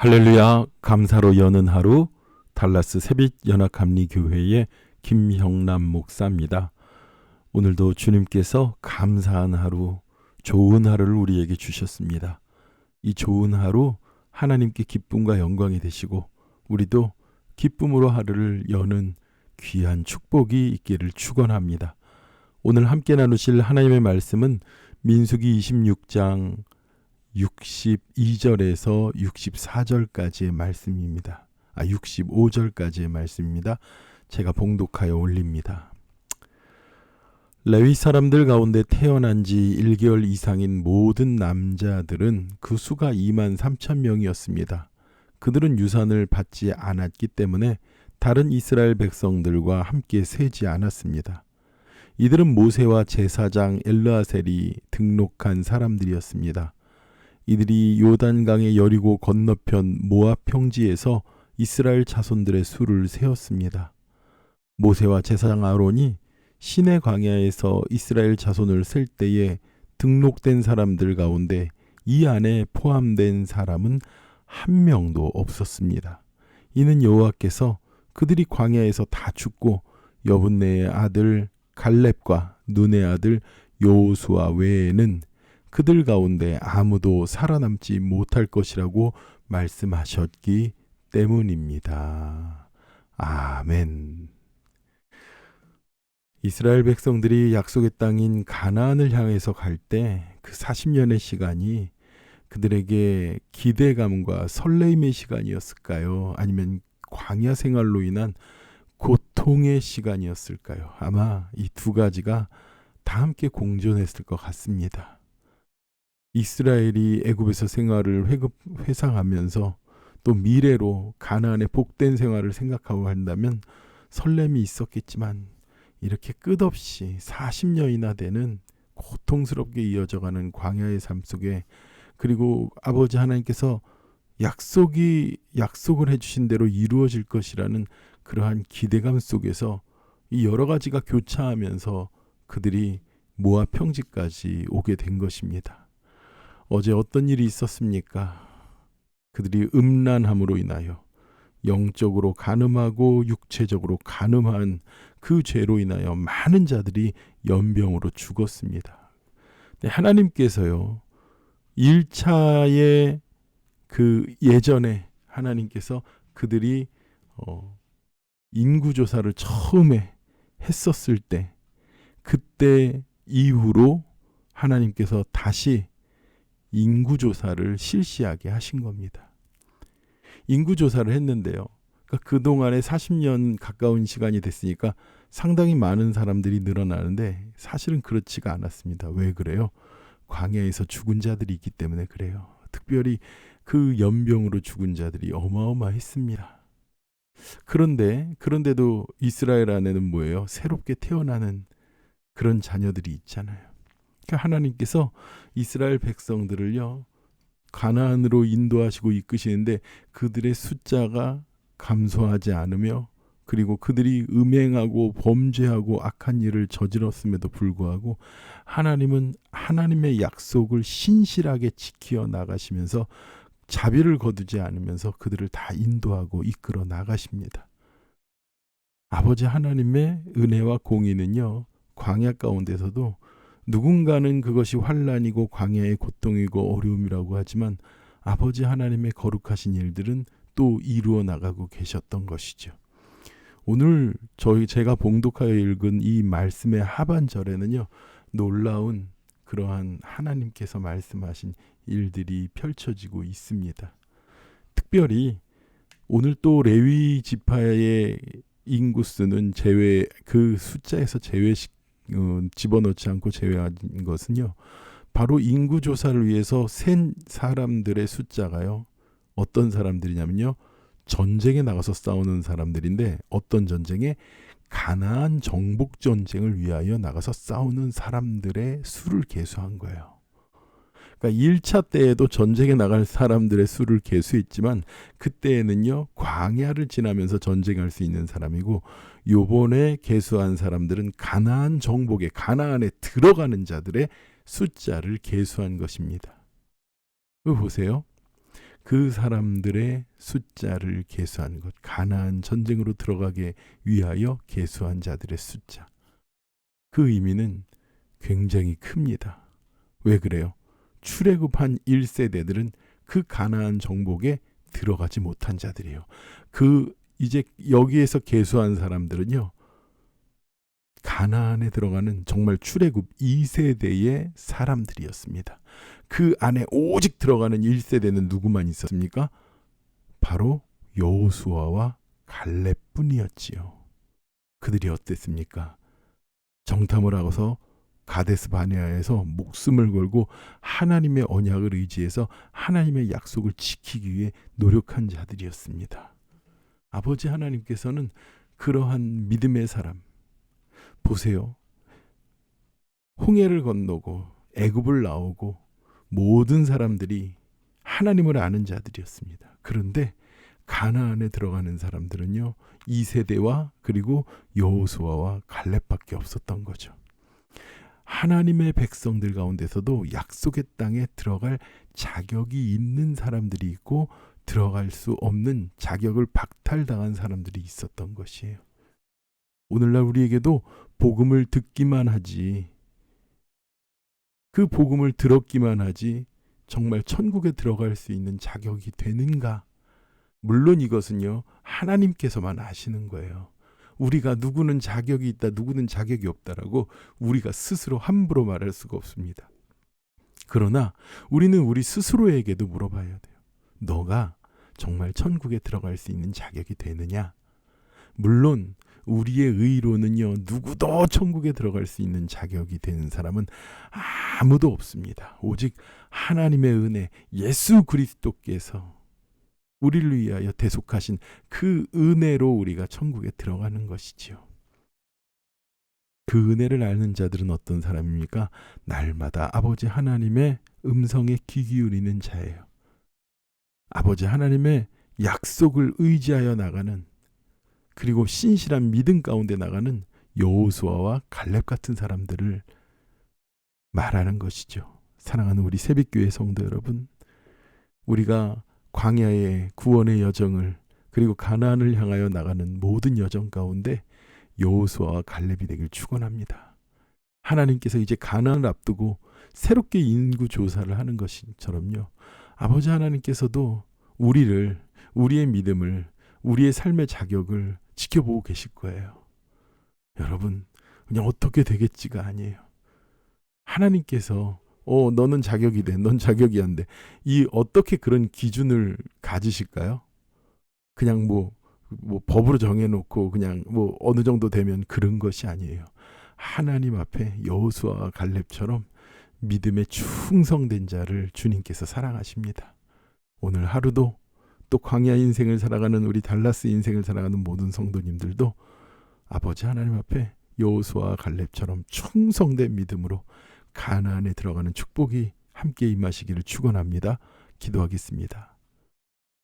할렐루야. 감사로 여는 하루 달라스 새빛연합감리교회의 김형남 목사입니다. 오늘도 주님께서 감사한 하루, 좋은 하루를 우리에게 주셨습니다. 이 좋은 하루 하나님께 기쁨과 영광이 되시고 우리도 기쁨으로 하루를 여는 귀한 축복이 있기를 축원합니다. 오늘 함께 나누실 하나님의 말씀은 민수기 26장 62절에서 64절까지의 말씀입니다. 65절까지의 말씀입니다. 제가 봉독하여 올립니다. 레위 사람들 가운데 태어난 지 1개월 이상인 모든 남자들은 그 수가 2만 3천 명이었습니다. 그들은 유산을 받지 않았기 때문에 다른 이스라엘 백성들과 함께 세지 않았습니다. 이들은 모세와 제사장 엘르아셀이 등록한 사람들이었습니다. 이들이 요단강의 여리고 건너편 모압 평지에서 이스라엘 자손들의 수를 세었습니다. 모세와 제사장 아론이 시내 광야에서 이스라엘 자손을 셀 때에 등록된 사람들 가운데 이 안에 포함된 사람은 한 명도 없었습니다. 이는 여호와께서 그들이 광야에서 다 죽고 여분네의 아들 갈렙과 눈의 아들 여호수아 외에는 그들 가운데 아무도 살아남지 못할 것이라고 말씀하셨기 때문입니다. 아멘. 이스라엘 백성들이 약속의 땅인 가나안을 향해서 갈 때 그 40년의 시간이 그들에게 기대감과 설레임의 시간이었을까요? 아니면 광야 생활로 인한 고통의 시간이었을까요? 아마 이 두 가지가 다 함께 공존했을 것 같습니다. 이스라엘이 애굽에서 생활을 회상하면서 또 미래로 가나안의 복된 생활을 생각하고 한다면 설렘이 있었겠지만 이렇게 끝없이 40년이나 되는 고통스럽게 이어져가는 광야의 삶 속에 그리고 아버지 하나님께서 약속을 해주신 대로 이루어질 것이라는 그러한 기대감 속에서 이 여러 가지가 교차하면서 그들이 모압 평지까지 오게 된 것입니다. 어제 어떤 일이 있었습니까? 그들이 음란함으로 인하여 영적으로 간음하고 육체적으로 간음한 그 죄로 인하여 많은 자들이 연병으로 죽었습니다. 하나님께서요 1차의 그 예전에 하나님께서 그들이 인구조사를 처음에 했었을 때 그때 이후로 하나님께서 다시 인구조사를 실시하게 하신 겁니다. 인구조사를 했는데요. 그러니까 그동안에 40년 가까운 시간이 됐으니까 상당히 많은 사람들이 늘어나는데 사실은 그렇지가 않았습니다. 왜 그래요? 광야에서 죽은 자들이 있기 때문에 그래요. 특별히 그 연병으로 죽은 자들이 어마어마했습니다. 그런데도 이스라엘 안에는 뭐예요? 새롭게 태어나는 그런 자녀들이 있잖아요. 그러니까 하나님께서 이스라엘 백성들을요 가나안으로 인도하시고 이끄시는데 그들의 숫자가 감소하지 않으며 그리고 그들이 음행하고 범죄하고 악한 일을 저질렀음에도 불구하고 하나님은 하나님의 약속을 신실하게 지켜 나가시면서 자비를 거두지 않으면서 그들을 다 인도하고 이끌어 나가십니다. 아버지 하나님의 은혜와 공의는요 광야 가운데서도 누군가는 그것이 환난이고 광야의 고통이고 어려움이라고 하지만 아버지 하나님의 거룩하신 일들은 또 이루어 나가고 계셨던 것이죠. 오늘 제가 봉독하여 읽은 이 말씀의 하반절에는요 놀라운 그러한 하나님께서 말씀하신 일들이 펼쳐지고 있습니다. 특별히 오늘 또 레위 지파의 인구수는 그 숫자에서 집어넣지 않고 제외한 것은요 바로 인구조사를 위해서 센 사람들의 숫자가요 어떤 사람들이냐면요 전쟁에 나가서 싸우는 사람들인데 어떤 전쟁에 가나안 정복 전쟁을 위하여 나가서 싸우는 사람들의 수를 계수한 거예요. 그러니까 1차 때에도 전쟁에 나갈 사람들의 수를 계수했지만 그때에는요 광야를 지나면서 전쟁할 수 있는 사람이고 요번에 계수한 사람들은 가나안 정복에 가나안에 들어가는 자들의 숫자를 계수한 것입니다. 보세요. 그 사람들의 숫자를 계수한 것, 가나안 전쟁으로 들어가게 위하여 계수한 자들의 숫자. 그 의미는 굉장히 큽니다. 왜 그래요? 출애굽한 1세대들은 그 가나안 정복에 들어가지 못한 자들이에요. 이제 여기에서 계수한 사람들은요, 가나안에 들어가는 정말 출애굽 2세대의 사람들이었습니다. 그 안에 오직 들어가는 1세대는 누구만 있었습니까? 바로 여호수아와 갈렙뿐이었지요. 그들이 어땠습니까? 정탐을 하고서 가데스 바네아에서 목숨을 걸고 하나님의 언약을 의지해서 하나님의 약속을 지키기 위해 노력한 자들이었습니다. 아버지 하나님께서는 그러한 믿음의 사람, 보세요. 홍해를 건너고 애굽을 나오고 모든 사람들이 하나님을 아는 자들이었습니다. 그런데 가나안에 들어가는 사람들은요, 2세대와 그리고 여호수아와 갈렙밖에 없었던 거죠. 하나님의 백성들 가운데서도 약속의 땅에 들어갈 자격이 있는 사람들이 있고 들어갈 수 없는 자격을 박탈당한 사람들이 있었던 것이에요. 오늘날 우리에게도 복음을 듣기만 하지, 그 복음을 들었기만 하지 정말 천국에 들어갈 수 있는 자격이 되는가? 물론 이것은요, 하나님께서만 아시는 거예요. 우리가 누구는 자격이 있다, 누구는 자격이 없다라고 우리가 스스로 함부로 말할 수가 없습니다. 그러나 우리는 우리 스스로에게도 물어봐야 돼요. 너가 정말 천국에 들어갈 수 있는 자격이 되느냐? 물론 우리의 의로는요, 누구도 천국에 들어갈 수 있는 자격이 되는 사람은 아무도 없습니다. 오직 하나님의 은혜, 예수 그리스도께서 우리를 위하여 대속하신 그 은혜로 우리가 천국에 들어가는 것이지요. 그 은혜를 아는 자들은 어떤 사람입니까? 날마다 아버지 하나님의 음성에 귀 기울이는 자예요. 아버지 하나님의 약속을 의지하여 나가는, 그리고 신실한 믿음 가운데 나가는 여호수아와 갈렙 같은 사람들을 말하는 것이죠. 사랑하는 우리 새벽교회 성도 여러분, 우리가 광야의 구원의 여정을, 그리고 가나안을 향하여 나가는 모든 여정 가운데 여호수아와 갈렙이 되길 축원합니다. 하나님께서 이제 가나안을 앞두고 새롭게 인구 조사를 하는 것처럼요, 아버지 하나님께서도 우리를, 우리의 믿음을, 우리의 삶의 자격을 지켜보고 계실 거예요. 여러분, 그냥 어떻게 되겠지가 아니에요. 하나님께서 너는 자격이 돼, 넌 자격이 안 돼, 이 어떻게 그런 기준을 가지실까요? 그냥 뭐 법으로 정해놓고 그냥 뭐 어느 정도 되면 그런 것이 아니에요. 하나님 앞에 여호수아와 갈렙처럼 믿음에 충성된 자를 주님께서 사랑하십니다. 오늘 하루도 또 광야 인생을 살아가는 우리 달라스 인생을 살아가는 모든 성도님들도 아버지 하나님 앞에 여호수아와 갈렙처럼 충성된 믿음으로 가나안에 들어가는 축복이 함께 임하시기를 축원합니다. 기도하겠습니다.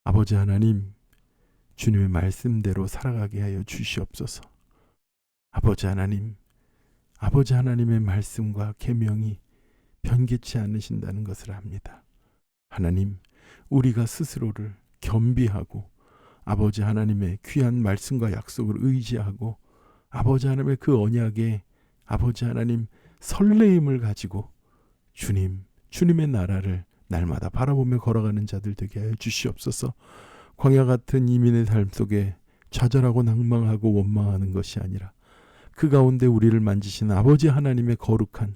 아버지 하나님, 주님의 말씀대로 살아가게 하여 주시옵소서. 아버지 하나님, 아버지 하나님의 말씀과 계명이 변개치 않으신다는 것을 압니다. 하나님, 우리가 스스로를 겸비하고 아버지 하나님의 귀한 말씀과 약속을 의지하고 아버지 하나님의 그 언약에 아버지 하나님 설레임을 가지고 주님의 나라를 날마다 바라보며 걸어가는 자들 되게 하여 주시옵소서. 광야 같은 이민의 삶 속에 좌절하고 낭망하고 원망하는 것이 아니라 그 가운데 우리를 만지신 아버지 하나님의 거룩한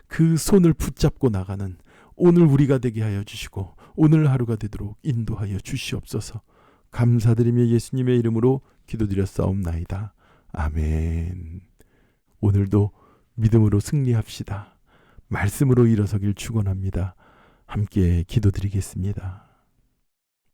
그 손을 붙잡고 나가는 오늘 우리가 되게 하여 주시고 오늘 하루가 되도록 인도하여 주시옵소서. 감사드리며 예수님의 이름으로 기도드렸사옵나이다. 아멘. 오늘도 믿음으로 승리합시다. 말씀으로 일어서길 축원합니다. 함께 기도드리겠습니다.